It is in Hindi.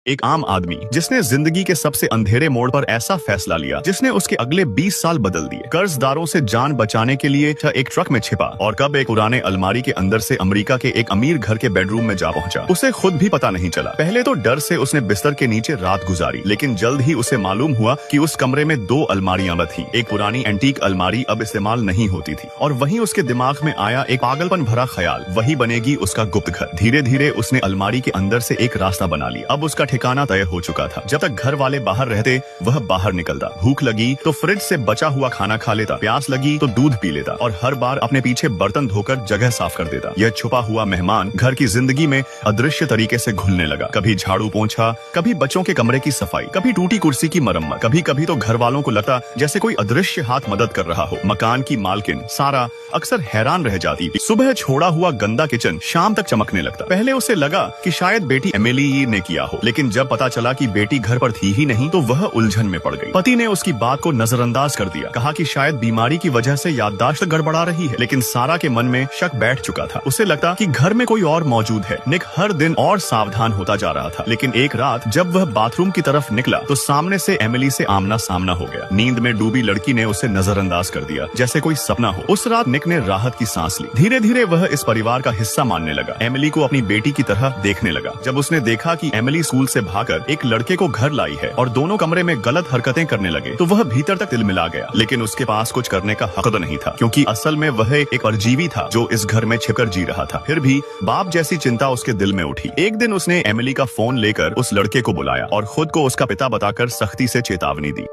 एक आम आदमी जिसने जिंदगी के सबसे अंधेरे मोड़ पर ऐसा फैसला लिया जिसने उसके अगले 20 साल बदल दिए। कर्जदारों से जान बचाने के लिए एक ट्रक में छिपा और कब एक पुराने अलमारी के अंदर से अमेरिका के एक अमीर घर के बेडरूम में जा पहुंचा, उसे खुद भी पता नहीं चला। पहले तो डर से उसने बिस्तर के नीचे रात गुजारी, लेकिन जल्द ही उसे मालूम हुआ कि उस कमरे में 2 अलमारियां थी। एक पुरानी एंटीक अलमारी अब इस्तेमाल नहीं होती थी और वहीं उसके दिमाग में आया एक पागलपन भरा ख्याल, वही बनेगी उसका गुप्त घर। धीरे धीरे उसने अलमारी के अंदर से एक रास्ता बना लिया। अब उसका ठिकाना तय हो चुका था। जब तक घर वाले बाहर रहते वह बाहर निकलता, भूख लगी तो फ्रिज से बचा हुआ खाना खा लेता, प्यास लगी तो दूध पी लेता और हर बार अपने पीछे बर्तन धोकर जगह साफ कर देता। यह छुपा हुआ मेहमान घर की जिंदगी में अदृश्य तरीके से घुलने लगा। कभी झाड़ू पोंछा, कभी बच्चों के कमरे की सफाई, कभी टूटी कुर्सी की मरम्मत, कभी कभी तो घर वालों को लगता जैसे कोई अदृश्य हाथ मदद कर रहा हो। मकान की मालकिन सारा अक्सर हैरान रह जाती। सुबह छोड़ा हुआ गंदा किचन शाम तक चमकने लगता। पहले उसे लगा कि शायद बेटी एमिली ने किया हो, लेकिन जब पता चला कि बेटी घर पर थी ही नहीं तो वह उलझन में पड़ गई। पति ने उसकी बात को नजरअंदाज कर दिया, कहा कि शायद बीमारी की वजह से याददाश्त गड़बड़ा रही है, लेकिन सारा के मन में शक बैठ चुका था। उसे लगता कि घर में कोई और मौजूद है। निक हर दिन और सावधान होता जा रहा था, लेकिन एक रात जब वह बाथरूम की तरफ निकला तो सामने से एमिली से आमना सामना हो गया। नींद में डूबी लड़की ने उसे नजरअंदाज कर दिया जैसे कोई सपना हो। उस रात निक ने राहत की सांस ली। धीरे धीरे वह इस परिवार का हिस्सा मानने लगा, एमिली को अपनी बेटी की तरह देखने लगा। जब उसने देखा कि एमिली स्कूल से भागकर एक लड़के को घर लाई है और दोनों कमरे में गलत हरकतें करने लगे तो वह भीतर तक तिलमिला गया। लेकिन उसके पास कुछ करने का हक नहीं था, क्योंकि असल में वह एक परजीवी था जो इस घर में छिपकर जी रहा था। फिर भी बाप जैसी चिंता उसके दिल में उठी। एक दिन उसने एमिली का फोन लेकर उस लड़के को बुलाया और खुद को उसका पिता बताकर सख्ती से चेतावनी दी।